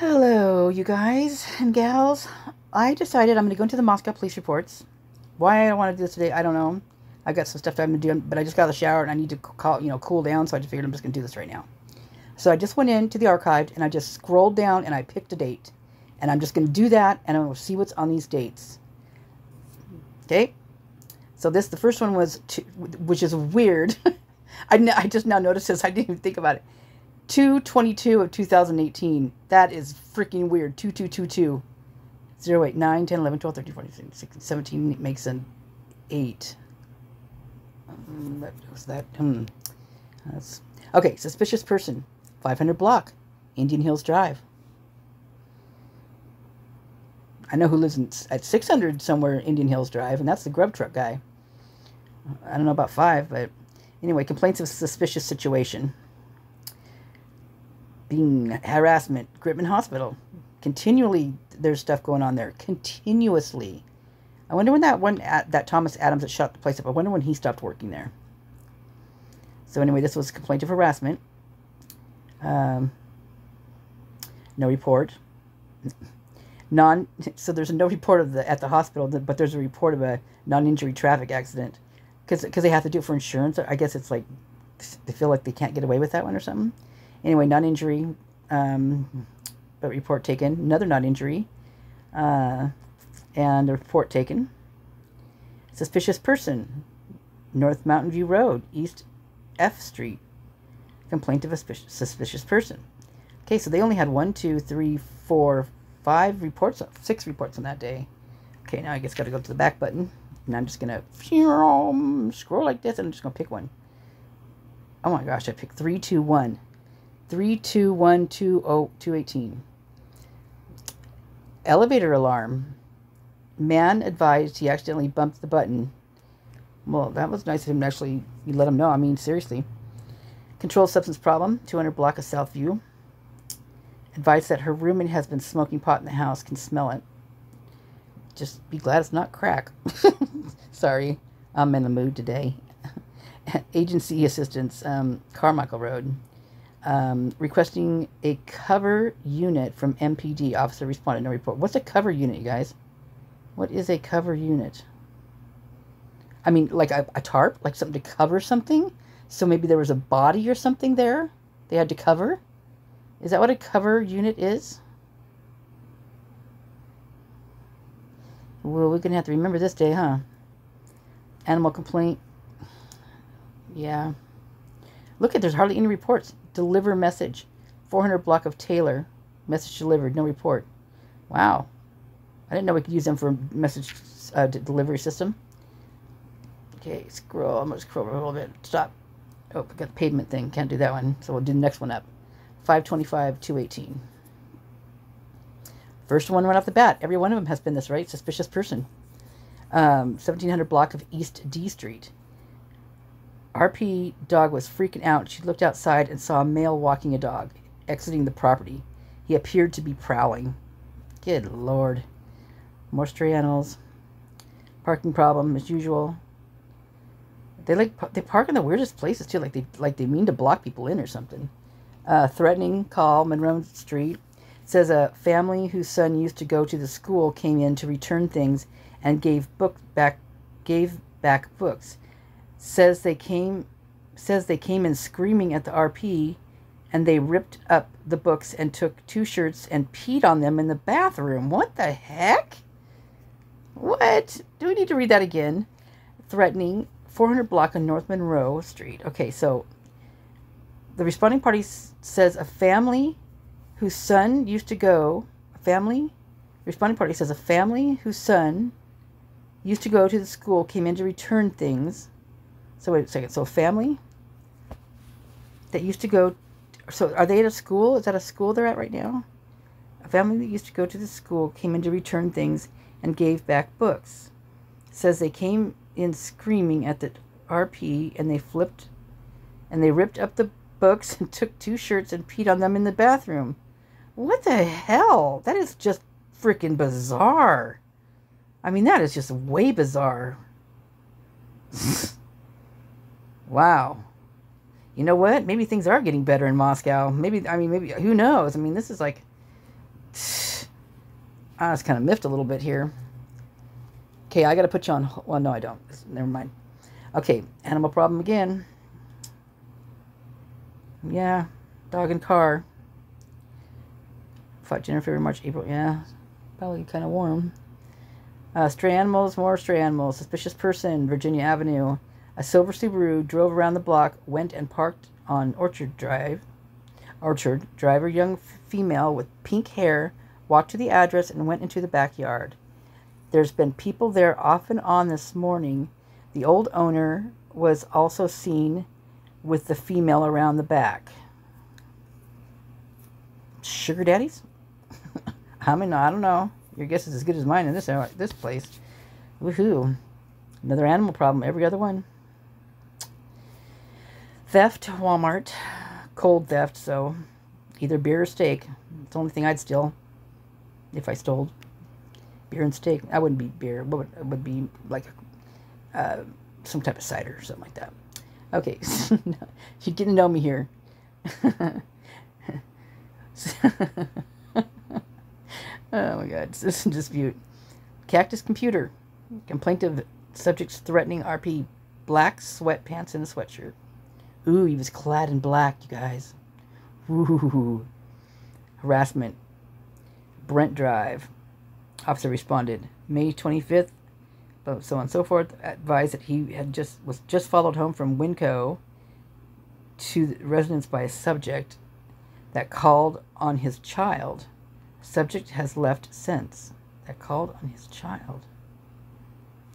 Hello, you guys and gals. I decided I'm going to go into the Moscow police reports. Why I don't want to do this today, I don't know. I've got some stuff that I'm going to do, but I just got out of the shower and I need to cool down, so I just figured I'm just going to do this right now. So I just went into the archive and I just scrolled down and I picked a date. And I'm just going to do that and I'm going to see what's on these dates. Okay? So the first one was, which is weird. I just now noticed this. I didn't even think about it. 2/22 of 2018. That is freaking weird. 2222. 0, 8, 9, 10, 11, 12, 13, 14, 15, 16, 17 makes an 8. What was that? That's, okay, suspicious person. 500 block. Indian Hills Drive. I know who lives at 600 somewhere Indian Hills Drive, and that's the grub truck guy. I don't know about 5, but anyway, complaints of suspicious situation. Being harassment, Gritman Hospital. Continually, there's stuff going on there. Continuously. I wonder when that Thomas Adams that shot the place up, I wonder when he stopped working there. So anyway, this was a complaint of harassment. No report. So there's a no report at the hospital, but there's a report of a non-injury traffic accident. Because they have to do it for insurance. I guess it's like, they feel like they can't get away with that one or something. Anyway, non-injury, but report taken. Another non-injury, and a report taken. Suspicious person, North Mountain View Road, East F Street. Complaint of a suspicious person. Okay, so they only had 1, 2, 3, 4, 5 reports, 6 reports on that day. Okay, now I guess got to go to the back button, and I'm just gonna scroll like this, and I'm just gonna pick one. Oh my gosh, I picked 321. 3/2/1/218. Elevator alarm. Man advised he accidentally bumped the button. Well, that was nice of him to actually let him know. I mean, seriously. Controlled substance problem. 200 block of Southview. Advised that her roommate has been smoking pot in the house. Can smell it. Just be glad it's not crack. Sorry, I'm in the mood today. Agency assistance. Carmichael Road. Requesting a cover unit from MPD. Officer responded, no report. What's a cover unit, you guys? What is a cover unit? I mean, like a tarp? Like something to cover something? So maybe there was a body or something there they had to cover? Is that what a cover unit is? Well, we're going to have to remember this day, huh? Animal complaint. Yeah. Look there's hardly any reports. Deliver message. 400 block of Taylor. Message delivered. No report. Wow. I didn't know we could use them for a message delivery system. Okay, scroll. I'm going to scroll a little bit. Stop. Oh, we got the pavement thing. Can't do that one. So we'll do the next one up. 5/25/218. First one right off the bat. Every one of them has been this, right? Suspicious person. 1700 block of East D Street. RP dog was freaking out. She looked outside and saw a male walking a dog, exiting the property. He appeared to be prowling. Good Lord. More stray animals. Parking problem as usual. They park in the weirdest places too, like they mean to block people in or something. Threatening call, Monroe Street. Says a family whose son used to go to the school came in to return things and gave back books. Says they came in screaming at the RP, and they ripped up the books and took 2 shirts and peed on them in the bathroom. What the heck? What? Do we need to read that again? Threatening, 400 block on North Monroe Street. Okay, so the responding party says a family whose son used to go. Responding party says a family whose son used to go to the school came in to return things. So wait a second. So a family that used to go. So are they at a school? Is that a school they're at right now? A family that used to go to the school came in to return things and gave back books. Says they came in screaming at the RP and they ripped up the books and took 2 shirts and peed on them in the bathroom. What the hell? That is just freaking bizarre. I mean, that is just way bizarre. Wow. You know what? Maybe things are getting better in Moscow. Maybe, who knows? I mean, this is like, I was kind of miffed a little bit here. Okay, I got to put you on... Well, no, I don't. Never mind. Okay, animal problem again. Yeah, dog and car. Fought January, March, April. Yeah, probably kind of warm. Stray animals, more stray animals. Suspicious person, Virginia Avenue. A silver Subaru drove around the block, went and parked on Orchard Drive. Orchard. Driver, young female with pink hair, walked to the address and went into the backyard. There's been people there off and on this morning. The old owner was also seen with the female around the back. Sugar daddies? I mean, I don't know. Your guess is as good as mine in this place. Woohoo. Another animal problem. Every other one. Theft, Walmart. Cold theft, so either beer or steak. It's the only thing I'd steal. If I stole beer and steak. I wouldn't be beer. It would be like some type of cider or something like that. Okay. You didn't know me here. Oh my god, this is a dispute. Cactus computer. Complaint of subjects threatening RP. Black sweatpants and a sweatshirt. Ooh, he was clad in black, you guys. Ooh. Harassment. Brent Drive. Officer responded. May 25th, so on and so forth. Advised that he was just followed home from Winco to the residence by a subject that called on his child. Subject has left since. That called on his child.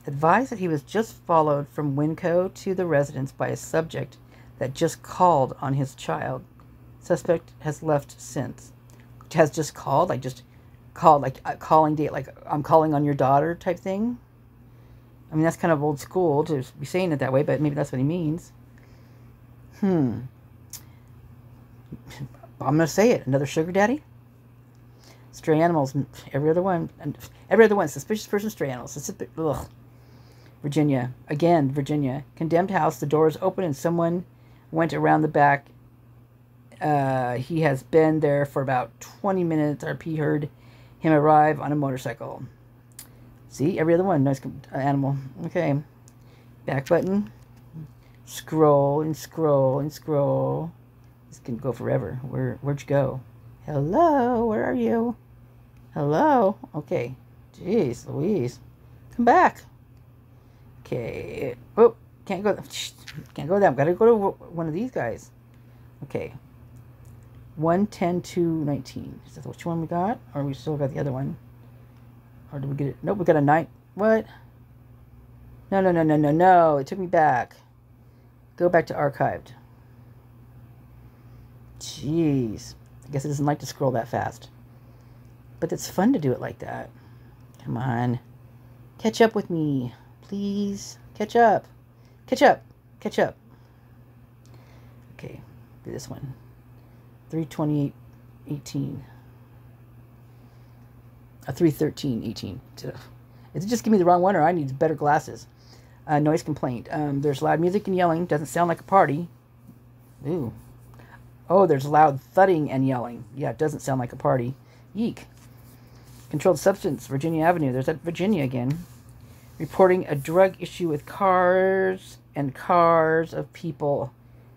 Advised that he was just followed from Winco to the residence by a subject that just called on his child. Suspect has left since. Has just called? Like just called, like a calling date, like I'm calling on your daughter type thing? I mean, that's kind of old school to be saying it that way, but maybe that's what he means. I'm going to say it. Another sugar daddy? Stray animals. Every other one. Suspicious person, stray animals. Ugh. Virginia. Again, Virginia. Condemned house. The door is open and someone went around the back. He has been there for about 20 minutes. RP heard him arrive on a motorcycle. See? Every other one. Nice animal. Okay. Back button. Scroll and scroll and scroll. This can go forever. Where'd you go? Hello? Where are you? Hello? Okay. Jeez Louise. Come back. Okay. Oh, can't go. Can't go down. Gotta go to one of these guys. Okay. 110-219. Is that which one we got? Or we still got the other one? Or did we get it? Nope, we got a 9. What? No. It took me back. Go back to archived. Jeez. I guess it doesn't like to scroll that fast. But it's fun to do it like that. Come on. Catch up with me. Please. Catch up. Catch up. Catch up. Okay. Do this one. 328.18. 313.18. Is it just give me the wrong one or I need better glasses? Noise complaint. There's loud music and yelling. Doesn't sound like a party. Ooh. Oh, there's loud thudding and yelling. Yeah, it doesn't sound like a party. Yeek. Controlled substance, Virginia Avenue. There's that Virginia again. Reporting a drug issue with cars and cars of people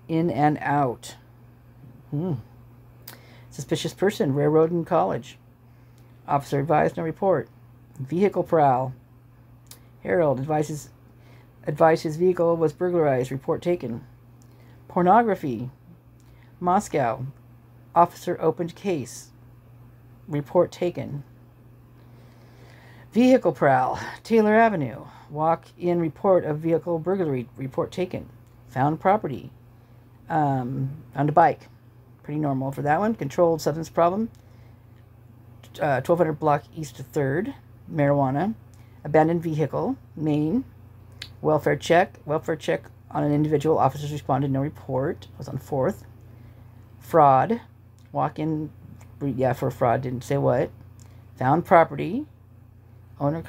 in and out. Suspicious person, railroad and college. Officer advised, no report. Vehicle prowl. Herald advised his vehicle was burglarized. Report taken. Pornography. Moscow. Officer opened case. Report taken. Vehicle prowl. Taylor Avenue. Walk-in report of vehicle burglary. Report taken. Found property. Found a bike. Pretty normal for that one. Controlled substance problem. 1200 block east 3rd. Marijuana. Abandoned vehicle. Maine. Welfare check. Welfare check on an individual. Officers responded. No report. Was on 4th. Fraud. Walk-in. Yeah, for fraud. Didn't say what. Found property. Owner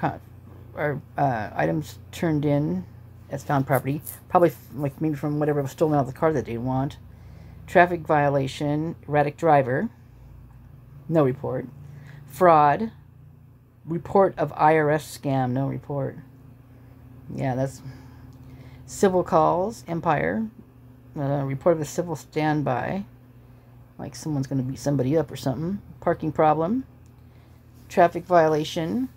items turned in as found property. Probably like maybe from whatever was stolen out of the car that they want. Traffic violation. Erratic driver. No report. Fraud. Report of IRS scam. No report. Yeah, that's civil calls. Empire. Report of a civil standby. Like someone's going to beat somebody up or something. Parking problem. Traffic violation.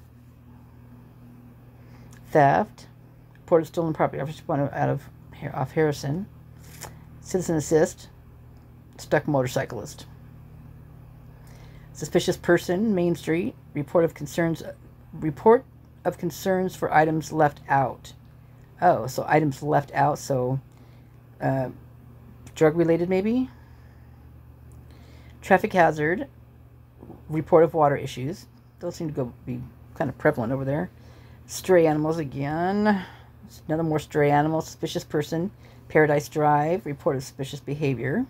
Theft. Report of stolen property. Off Harrison. Citizen assist. Stuck motorcyclist. Suspicious person. Main Street. Report of concerns for items left out. Oh, so items left out. So drug related maybe. Traffic hazard. Report of water issues. Those seem to be kind of prevalent over there. Stray animals again. Another more stray animal. Suspicious person. Paradise Drive. Report of suspicious behavior.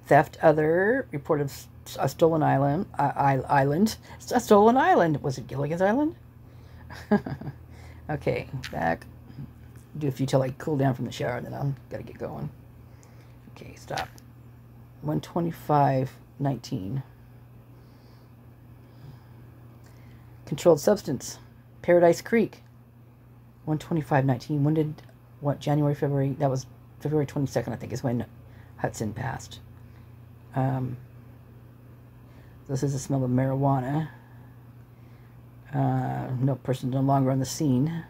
Theft other. Report of a stolen island. A stolen island. Was it Gilligan's Island? Okay, back. Do a few till I cool down from the shower, then I'll gotta get going. Okay, stop. 125.19. Controlled substance. Paradise Creek. 125.19. When did, January, February? That was February 22nd, I think, is when Hudson passed. This is the smell of marijuana. No person no longer on the scene.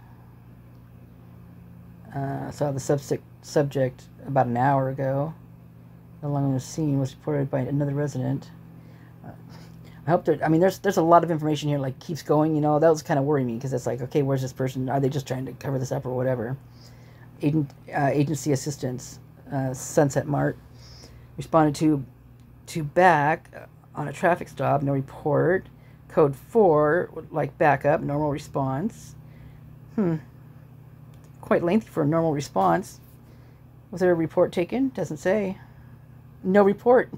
Saw the subject about an hour ago. No longer on the scene. Was reported by another resident. I hope I mean, there's a lot of information here, like, keeps going, you know. That was kind of worrying me, because it's like, okay, where's this person? Are they just trying to cover this up or whatever? Agency assistance. Sunset Mart. Responded to back on a traffic stop. No report. Code 4, like backup. Normal response. Quite lengthy for a normal response. Was there a report taken? Doesn't say. No report.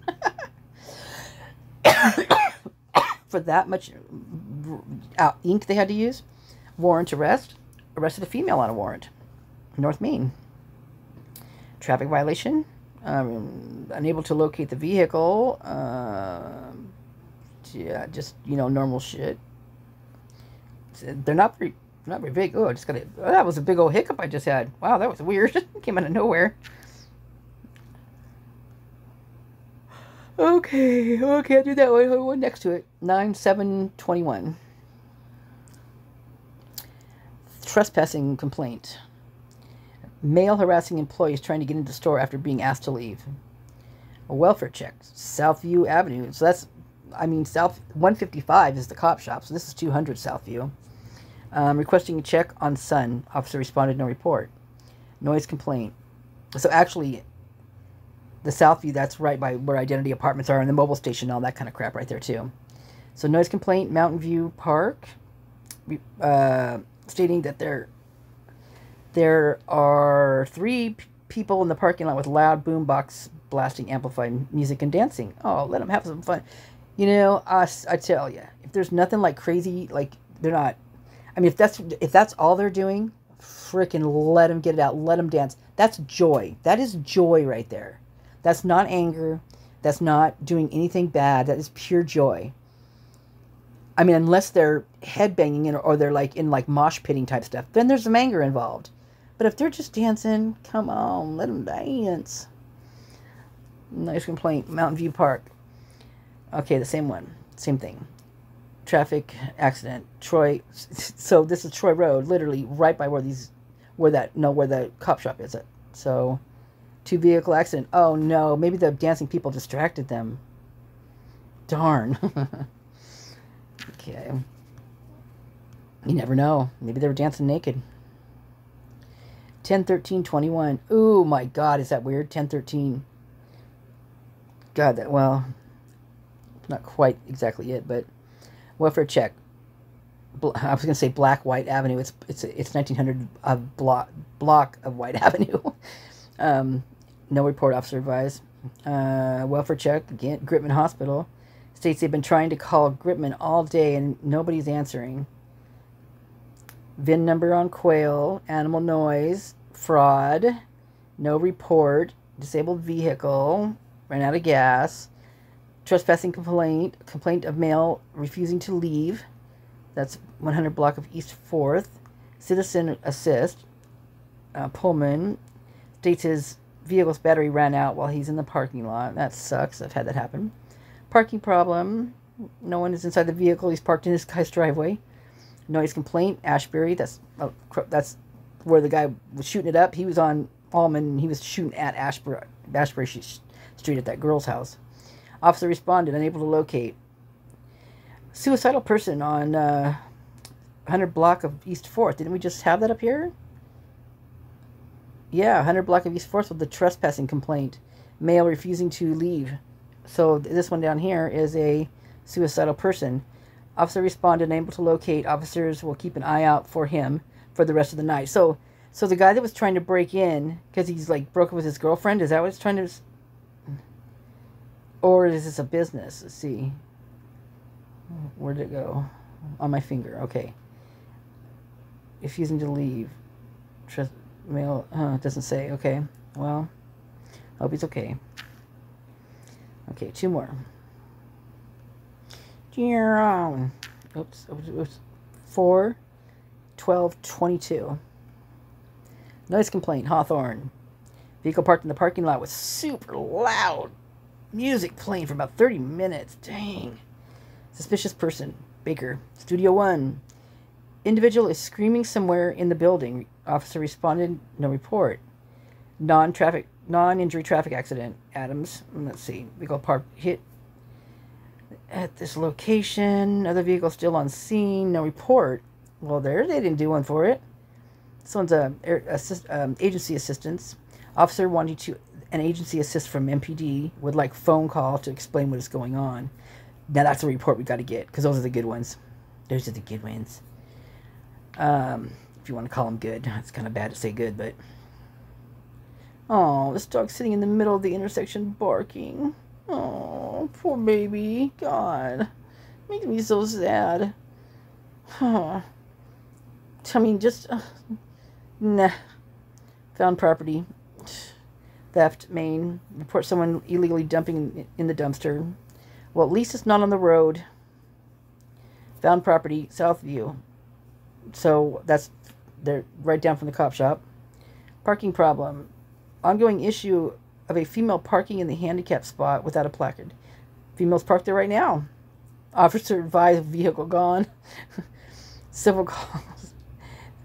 For that much ink they had to use. Warrant arrest. Arrested a female on a warrant. North Main. Traffic violation. Unable to locate the vehicle. Yeah, just, you know, normal shit. They're not very big. Oh, that was a big old hiccup I just had. Wow, that was weird. Came out of nowhere. Okay, I'll do that one next to it. 9/7/21. Trespassing complaint. Male harassing employees trying to get into the store after being asked to leave. A welfare check. Southview Avenue. So that's, I mean, 155 is the cop shop, so this is 200 Southview. Requesting a check on son. Officer responded, no report. Noise complaint. So actually, the Southview, that's right by where Identity Apartments are, and the mobile station and all that kind of crap right there, too. So noise complaint, Mountain View Park, stating that there are 3 people in the parking lot with loud boombox blasting amplified music and dancing. Oh, let them have some fun. You know, I tell you, if there's nothing like crazy, like, they're not, I mean, if that's all they're doing, frickin' let them get it out, let them dance. That's joy. That is joy right there. That's not anger. That's not doing anything bad. That is pure joy. I mean, unless they're headbanging or they're like in like mosh pitting type stuff, then there's some anger involved. But if they're just dancing, come on, let them dance. Nice complaint. Mountain View Park. Okay, the same one. Same thing. Traffic accident. Troy. So this is Troy Road, literally right by where the cop shop is at. So, 2 vehicle accident. Oh no, maybe the dancing people distracted them. Darn. Okay. You never know. Maybe they were dancing naked. 10/13/21. Ooh, my God, is that weird? 10/13. God, that, well, not quite exactly it, but welfare check. I was going to say Black White Avenue. It's 1900 block of White Avenue. No report, officer advised. Welfare check again. Gritman Hospital states they've been trying to call Gritman all day and nobody's answering. VIN number on Quail. Animal noise. Fraud. No report. Disabled vehicle. Ran out of gas. Trespassing complaint of male refusing to leave. That's 100 block of East 4th. Citizen assist. Pullman states his vehicle's battery ran out while he's in the parking lot. That sucks. I've had that happen. Parking problem. No one is inside the vehicle. He's parked in his guy's driveway. Noise complaint. Ashbury. That's where the guy was shooting it up. He was on Almond and he was shooting at Ashbury Street at that girl's house. Officer responded, unable to locate. Suicidal person on 100 block of East 4th. Didn't we just have that up here? Yeah, 100 block of East 4th with the trespassing complaint. Male refusing to leave. So this one down here is a suicidal person. Officer responded, unable to locate. Officers will keep an eye out for him for the rest of the night. So the guy that was trying to break in, because he's like broke up with his girlfriend, is that what it's trying to... Or is this a business? Let's see. Where did it go? On my finger. Okay. Refusing to leave. Male. It doesn't say. Okay. Well, hope he's okay. Okay, 2 more. Oops. 4, 12, 22. Noise complaint. Hawthorne. Vehicle parked in the parking lot with super loud music playing for about 30 minutes. Dang. Suspicious person. Baker. Studio 1. Individual is screaming somewhere in the building. Officer responded. No report. Non-injury traffic accident. Adams. Let's see. Vehicle parked. Hit at this location. Other vehicle still on scene. No report. Well, they didn't do one for it. This one's agency assistance. Officer wanting to an agency assist from MPD would like phone call to explain what is going on. Now that's a report we got to get, because those are the good ones. Those are the good ones. If you want to call them good. It's kind of bad to say good, but... Oh, this dog's sitting in the middle of the intersection barking. Oh, poor baby. God. Makes me so sad. Huh. I mean, just... nah. Found property. Theft, Maine. Report someone illegally dumping in the dumpster. Well, at least it's not on the road. Found property, Southview. So they're right down from the cop shop. Parking problem. Ongoing issue of a female parking in the handicap spot without a placard. Females parked there right now. Officer advised vehicle gone. Civil calls.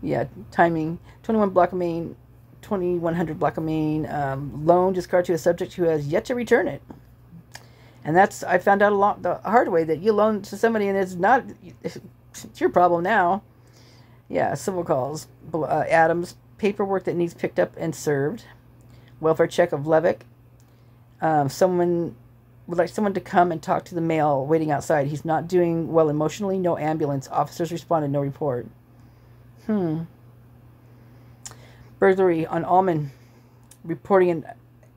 Yeah, timing. 21 block of Maine. 2100 block of Maine. Loan discard to a subject who has yet to return it. And I found out the hard way that you loan to somebody and it's your problem now. Yeah, civil calls. Adams, paperwork that needs picked up and served. Welfare check of Levick. Someone would like someone to come and talk to the male waiting outside. He's not doing well emotionally. No ambulance. Officers responded. No report. Burglary on Almond. Reporting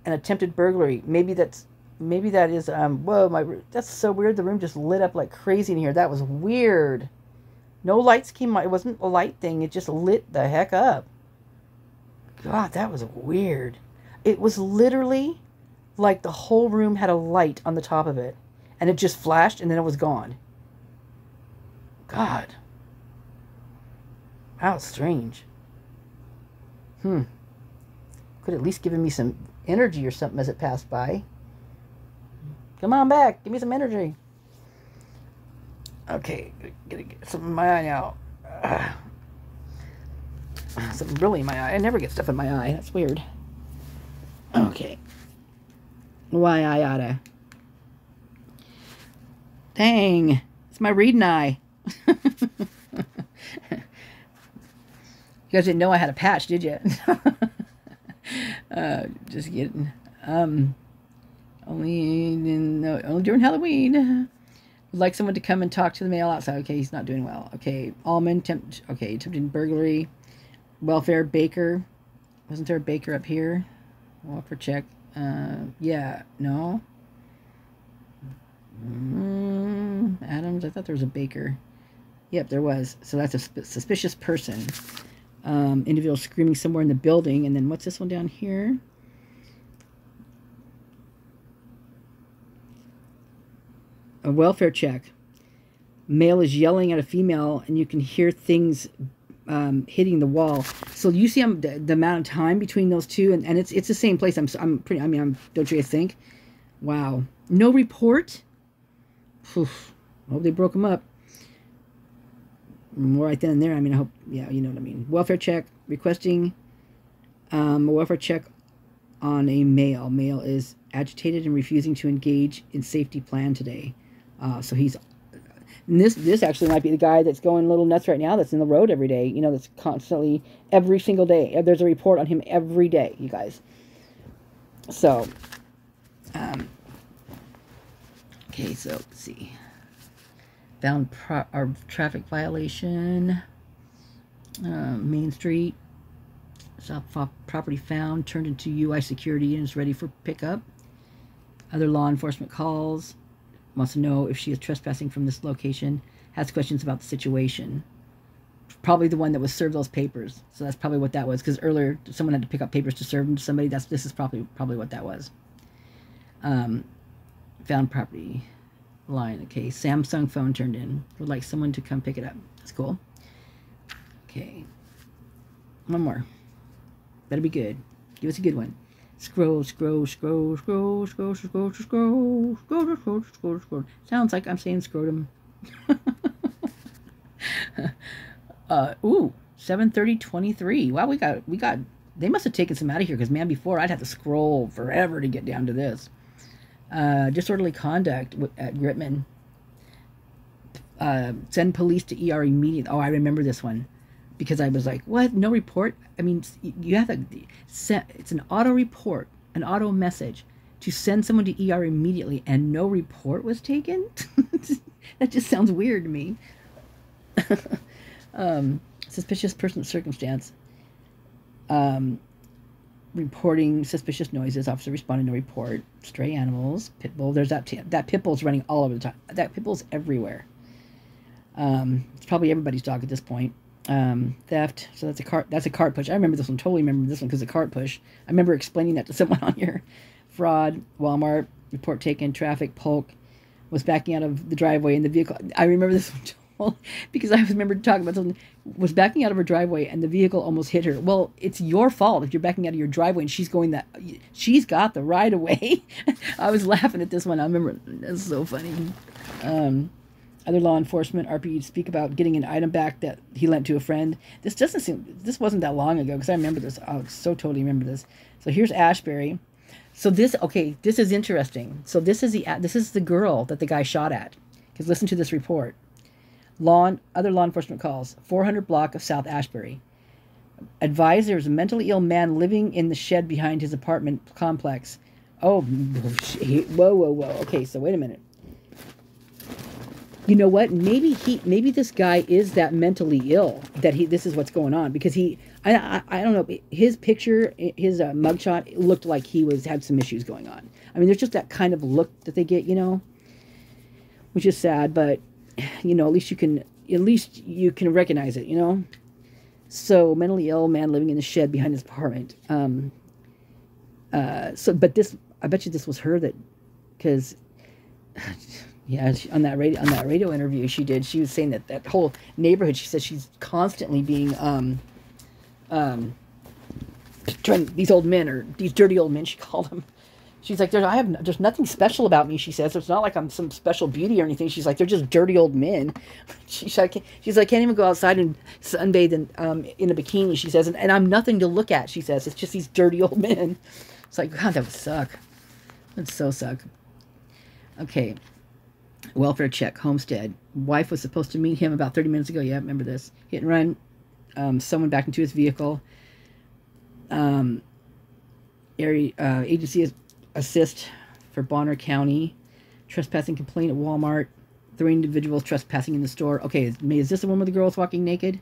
an attempted burglary. Maybe that is, whoa, that's so weird. The room just lit up like crazy in here. That was weird. No lights came on. It wasn't a light thing. It just lit the heck up. God, that was weird. It was literally like the whole room had a light on the top of it. And it just flashed and then it was gone. God. That was strange. Could at least given me some energy or something as it passed by. Come on back. Give me some energy. Okay. Gotta get something in my eye now. Something really in my eye. I never get stuff in my eye. That's weird. Okay. Why I oughta. Dang. It's my reading eye. You guys didn't know I had a patch, did you? Just kidding. Only during Halloween. Would like someone to come and talk to the male outside. Okay, he's not doing well. Okay, Almond, attempted burglary. Welfare, Baker. Wasn't there a Baker up here? Welfare check. Yeah, no. Adams, I thought there was a Baker. Yep, there was. So that's a suspicious person. Individual screaming somewhere in the building. And then what's this one down here? A welfare check. Male is yelling at a female, and you can hear things hitting the wall. So you see the amount of time between those two, and it's the same place. Don't you guys think? Wow. No report? Oof. I hope they broke him up. More right then and there. I hope, yeah, you know what I mean. Welfare check. Requesting a welfare check on a male. Male is agitated and refusing to engage in safety plan today. So he's... And this actually might be the guy that's going a little nuts right now, that's in the road every day. That's constantly, every single day. There's a report on him every day, you guys. So, okay, so let's see. Found our traffic violation. Main Street. Property found, turned into UI security and is ready for pickup. Other law enforcement calls. Wants to know if she is trespassing from this location. Has questions about the situation. Probably the one that was served those papers. So that's probably what that was. Because earlier someone had to pick up papers to serve them to somebody. This is probably what that was. Found property line. Okay, Samsung phone turned in. Would like someone to come pick it up. That's cool. Okay, one more. Better be good. Give us a good one. Scroll. Sounds like I'm saying scrotum. Ooh, 7:30:23. Wow, we got. They must have taken some out of here because, man, before I'd have to scroll forever to get down to this. Disorderly conduct at Gritman. Send police to ER immediately. Oh, I remember this one. Because I was like, what? No report? You have to send, it's an auto report, an auto message to send someone to ER immediately, and no report was taken? That just sounds weird to me. Suspicious person circumstance. Reporting suspicious noises. Officer responding to report. Stray animals. Pit bull. There's that pit bull's running all over the time. That pit bull's everywhere. It's probably everybody's dog at this point. Theft. So that's a cart push. I remember this one. Totally remember this one because of cart push. I remember explaining that to someone on here. Fraud. Walmart. Report taken. Traffic. Polk. Was backing out of the driveway in the vehicle. I remember this one because I remember talking about something. Was backing out of her driveway and the vehicle almost hit her. Well, it's your fault if you're backing out of your driveway and she's got the right of way. I was laughing at this one. I remember. That's so funny. Other law enforcement, RP speak about getting an item back that he lent to a friend. This wasn't that long ago because I remember this. I so totally remember this. So here's Ashbury. So this is interesting. So this is the girl that the guy shot at. Because listen to this report. Other law enforcement calls. 400 block of South Ashbury. Advised there's a mentally ill man living in the shed behind his apartment complex. Oh, whoa. Okay, so wait a minute. You know what? Maybe this guy is that mentally ill this is what's going on because I don't know, his picture, his mugshot looked like he had some issues going on. There's just that kind of look that they get, which is sad, but at least you can recognize it, So mentally ill man living in the shed behind his apartment. But I bet you this was her because. Yeah, on that radio interview she did, she was saying that whole neighborhood, she said she's constantly being these old men, or these dirty old men, she called them. She's like, there's nothing special about me, she says. It's not like I'm some special beauty or anything. She's like, they're just dirty old men. She's like, can't even go outside and sunbathe in a bikini, she says, and I'm nothing to look at, she says. It's just these dirty old men. It's like, God, that would suck. That'd so suck. Okay. Welfare check, Homestead. Wife was supposed to meet him about 30 minutes ago. Yeah, I remember this. Hit and run. Someone backed into his vehicle. Agency assist for Bonner County. Trespassing complaint at Walmart. 3 individuals trespassing in the store. Okay, is this the one where the girl was walking naked?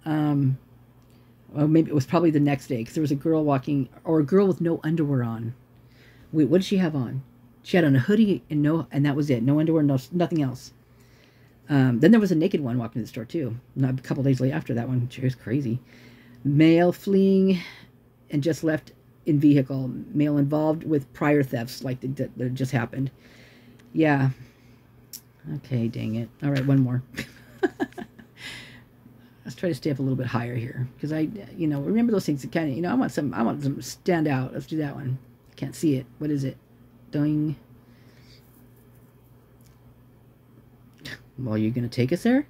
Well, maybe it was probably the next day because there was a girl walking, or a girl with no underwear on. Wait, what did she have on? She had on a hoodie and that was it. No underwear, nothing else. Then there was a naked one walking to the store too. Not a couple days later after that one. She was crazy. Male fleeing and just left in vehicle. Male involved with prior thefts like that just happened. Yeah. Okay, dang it. All right, one more. Let's try to stay up a little bit higher here, because I, remember those things that kind of, I want some to stand out. Let's do that one. Can't see it. What is it? Doing. Well, you're going to take us there?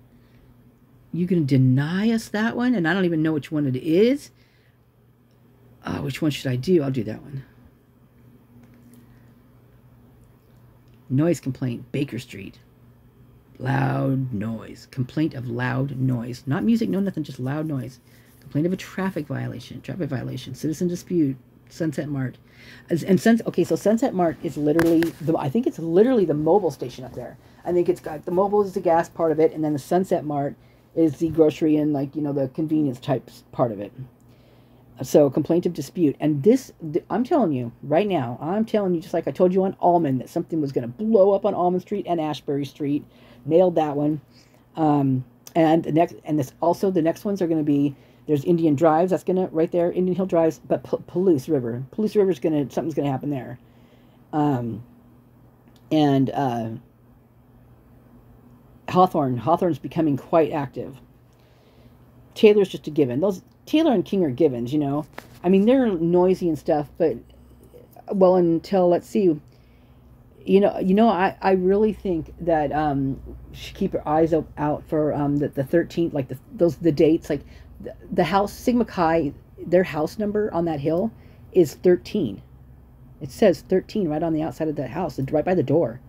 You can deny us that one, and I don't even know which one it is. Which one should I do? I'll do that one. Noise complaint, Baker Street. Loud noise. Complaint of loud noise. Not music, no nothing, just loud noise. Complaint of a traffic violation. Citizen dispute. Sunset Mart. Okay, so Sunset Mart is literally, I think it's literally the mobile station up there. I think it's got, the mobile is the gas part of it, and then the Sunset Mart is the grocery and, like, the convenience type part of it. So, complaint of dispute. And this, I'm telling you, right now, just like I told you on Almond, that something was going to blow up on Almond Street and Ashbury Street. Nailed that one. And the next ones are going to be, there's Indian Drives, that's going to, right there, Indian Hill Drives, but Palouse River. Palouse River is going to, something's going to happen there. Hawthorne's becoming quite active. Taylor's just a given. Taylor and King are givens, I mean, they're noisy and stuff, but, well, until, let's see, I really think that should keep her eyes out for the 13th, like the dates, like the house, Sigma Chi, their house number on that hill is 13. It says 13 right on the outside of that house, right by the door.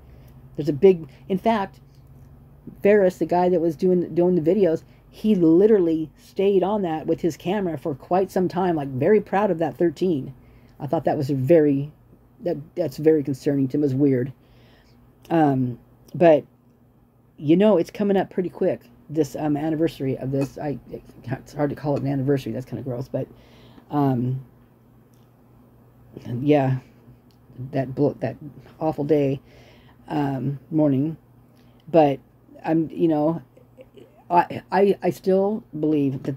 There's a big, in fact, Ferris, the guy that was doing the videos, he literally stayed on that with his camera for quite some time, like very proud of that 13. I thought that was that's very concerning to him. It was weird. But it's coming up pretty quick, this anniversary of this. It's hard to call it an anniversary, that's kind of gross, but yeah, that awful day, morning. But I still believe that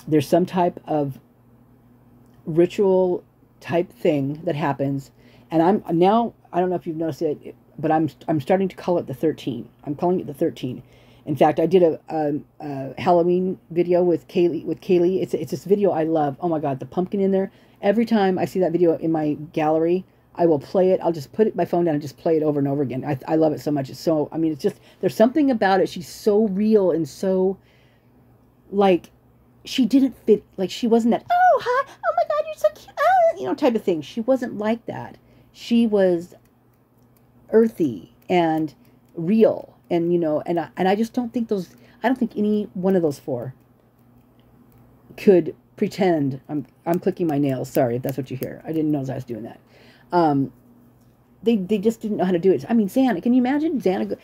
there's some type of ritual type thing that happens, and I don't know if you've noticed it, but I'm starting to call it the 13. I'm calling it the 13. In fact, I did a Halloween video with Kaylee. It's this video I love. Oh my God, the pumpkin in there. Every time I see that video in my gallery, I will play it. I'll just put my phone down and just play it over and over again. I love it so much. It's so, it's just, there's something about it. She's so real and so, like, she didn't fit, like, she wasn't that, oh, hi, oh my God, you're so cute, type of thing. She wasn't like that. She was earthy and real, and, and I just don't think I don't think any one of those four could pretend, I'm clicking my nails, sorry if that's what you hear. I didn't know I was doing that. They just didn't know how to do it. I mean, Xana, can you imagine Xana,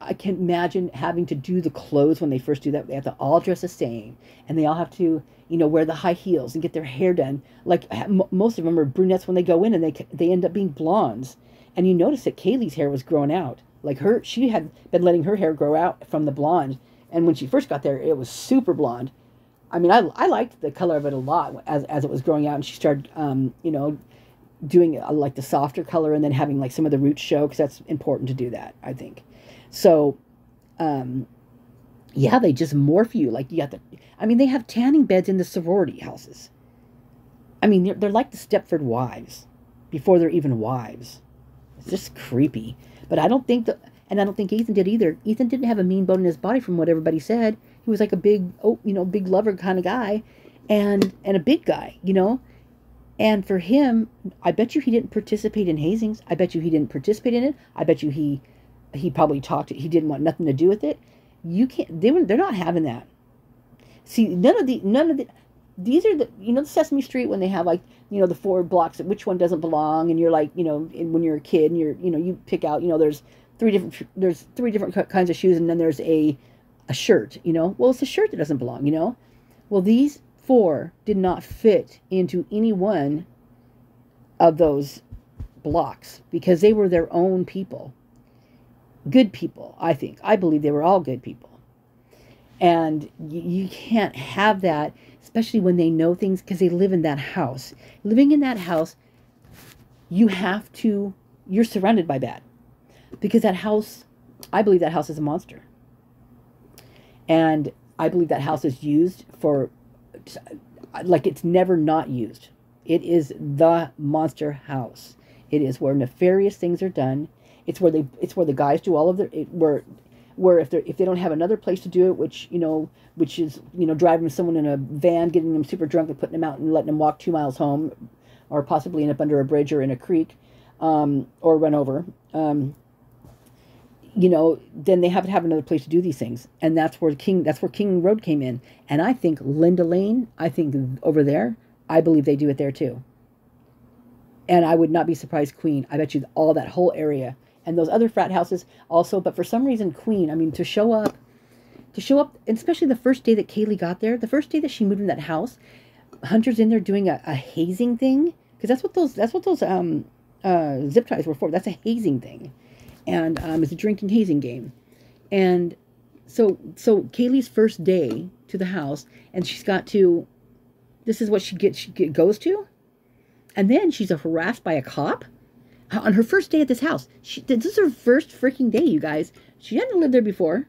I can imagine having to do the clothes when they first do that. They have to all dress the same, and they all have to, wear the high heels and get their hair done. Like, most of them are brunettes when they go in, and they end up being blondes. And you notice that Kaylee's hair was growing out. Like, she had been letting her hair grow out from the blonde, and when she first got there, it was super blonde. I mean, I liked the color of it a lot as it was growing out, and she started, doing like the softer color, and then having like some of the roots show, because that's important to do that, I think. So, yeah, they just morph you. Like, they have tanning beds in the sorority houses. I mean, they're like the Stepford Wives before they're even wives. It's just creepy. But I don't think and I don't think Ethan did either. Ethan didn't have a mean bone in his body, from what everybody said. He was like a big, big lover kind of guy, and a big guy, And for him, I bet you he didn't participate in hazings. I bet you he didn't participate in it. I bet you he probably he didn't want nothing to do with it. They're not having that. See, none of the, these are the, the Sesame Street, when they have like, the 4 blocks, which one doesn't belong, and you're like, when you're a kid, and you pick out, there's three different kinds of shoes, and then there's a shirt, well, it's a shirt that doesn't belong, well, these 4 did not fit into any one of those blocks, because they were their own people. Good people, I think. I believe they were all good people. And you can't have that, especially when they know things, because they live in that house. Living in that house, you have to you're surrounded by bad. Because that house, I believe that house is a monster. And I believe that house is used for, like, it's never not used. It is the monster house. It is where nefarious things are done. It's where the guys do all of their, where if they don't have another place to do it, which is driving someone in a van, getting them super drunk and putting them out and letting them walk 2 miles home, or possibly end up under a bridge or in a creek, or run over. Then they have to have another place to do these things. And that's where King Road came in. And I think Linda Lane, I think over there, I believe they do it there too. And I would not be surprised Queen. I bet you all that whole area. And those other frat houses also. But for some reason, Queen, I mean, to show up, and especially the first day that Kaylee got there, the first day that she moved in that house, Hunter's in there doing a hazing thing. Because that's what those zip ties were for. That's a hazing thing. And it's a drinking hazing game. And so Kaylee's first day to the house, and she's got to, this is what she goes to, and then she's harassed by a cop on her first day at this house. This is her first freaking day, you guys. She hadn't lived there before.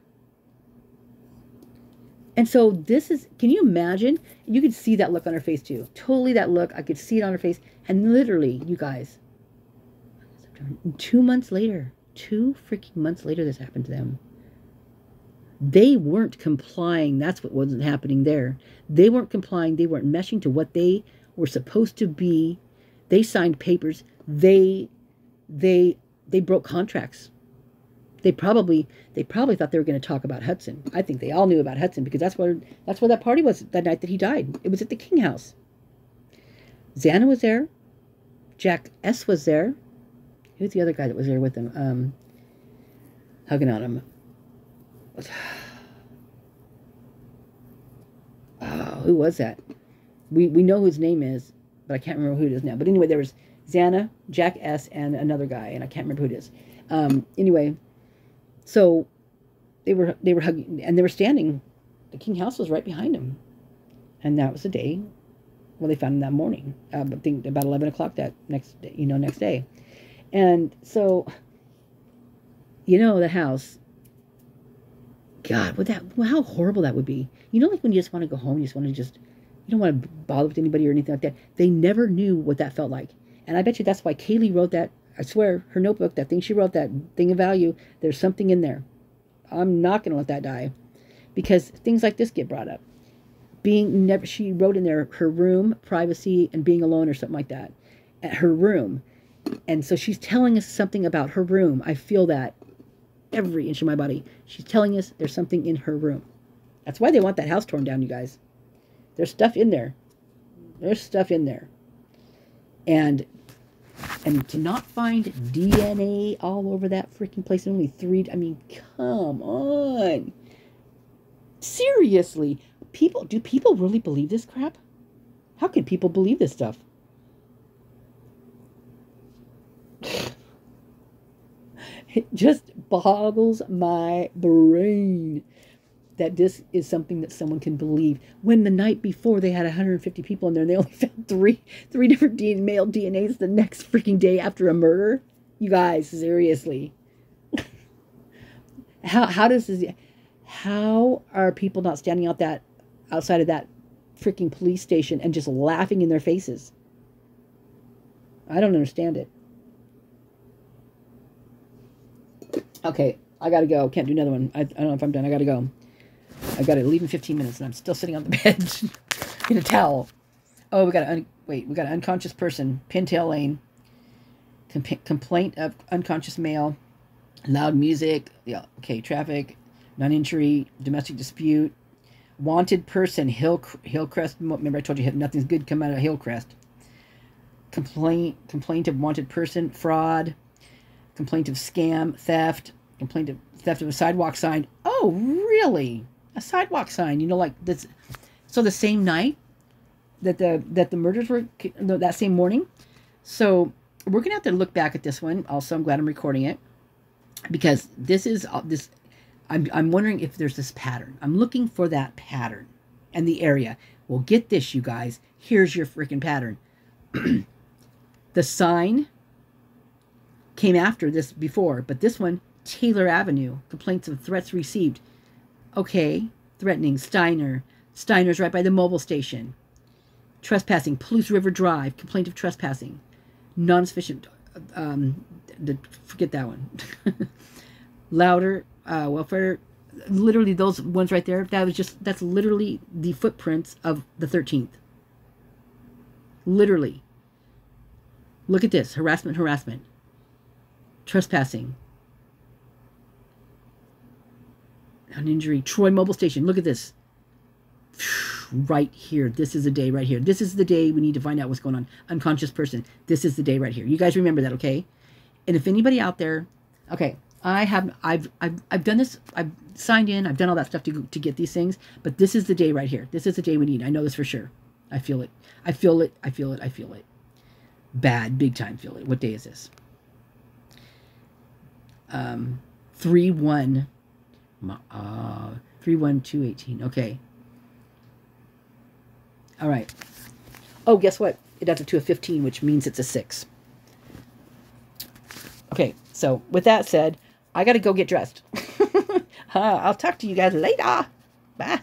And so this is, can you imagine? You could see that look on her face too. Totally that look. I could see it on her face. And literally, you guys, 2 months later, 2 freaking months later, this happened to them. They weren't complying. That's what wasn't happening there. They weren't complying. They weren't meshing to what they were supposed to be. They signed papers. They broke contracts. They probably thought they were going to talk about Hudson. I think they all knew about Hudson because that's where that party was that night that he died. It was at the King house. Xana was there. Jack S. was there. Who's the other guy that was there with him? Hugging on him. Oh, who was that? We know who his name is, but I can't remember who it is now. But anyway, there was Xana, Jack S., and another guy, and I can't remember who it is. Anyway, so they were hugging, and they were standing. The King house was right behind them, and that was the day. Well, they found him that morning. I think about 11 o'clock that next day. And so, the house, God, how horrible that would be. Like when you just want to go home, you don't want to bother with anybody or anything like that. They never knew what that felt like. And I bet you that's why Kaylee wrote that, I swear, her notebook, that thing she wrote, that thing of value, there's something in there. I'm not going to let that die. Because things like this get brought up. She wrote in there her room, privacy, and being alone or something like that. At her room. And so she's telling us something about her room. I feel that every inch of my body. She's telling us there's something in her room. That's why they want that house torn down, you guys. There's stuff in there. There's stuff in there. And to not find DNA all over that freaking place, and only 3, I mean, come on. Seriously. Do people really believe this crap? How can people believe this stuff? It just boggles my brain that this is something that someone can believe. When the night before they had 150 people in there and they only found three different male DNAs the next freaking day after a murder. You guys, seriously. How are people not standing outside of that freaking police station and just laughing in their faces? I don't understand it. Okay, I gotta go. Can't do another one. I don't know if I'm done. I gotta go. I gotta leave in 15 minutes, and I'm still sitting on the bed in a towel. Oh, we got an unconscious person. Pintail Lane. Complaint of unconscious male. Loud music. Yeah. Okay. Traffic. Non-entry. Domestic dispute. Wanted person. Hillcrest. Remember I told you nothing's good come out of Hillcrest. Complaint of wanted person. Fraud. Complaint of scam, theft, complaint of theft of a sidewalk sign. Oh, really? A sidewalk sign? Like this. So the same night that the murders were, that same morning. So we're gonna have to look back at this one. Also, I'm glad I'm recording it because this is this. I'm wondering if there's this pattern. I'm looking for that pattern and the area. Well, get this, you guys. Here's your freaking pattern. The sign came after this before, but this one, Taylor Avenue, complaints of threats received. Okay, threatening Steiner's right by the mobile station. Trespassing, Palouse River Drive, complaint of trespassing. Non-sufficient, forget that one. Louder, welfare, literally those ones right there, that's literally the footprints of the 13th. Literally. Look at this, harassment. Trespassing. An injury. Troy Mobile Station. Look at this. Right here. This is the day right here. This is the day we need to find out what's going on. Unconscious person. This is the day right here. You guys remember that, okay? And if anybody out there, okay, I've done this. I've signed in. I've done all that stuff to get these things. But this is the day right here. This is the day we need. I know this for sure. I feel it. I feel it. I feel it. I feel it. Bad, big time feel it. What day is this? 3/1. 3/1/2/18. Okay. All right. Oh, guess what? It adds up to a 15, which means it's a 6. Okay, so with that said, I got to go get dressed. I'll talk to you guys later. Bye.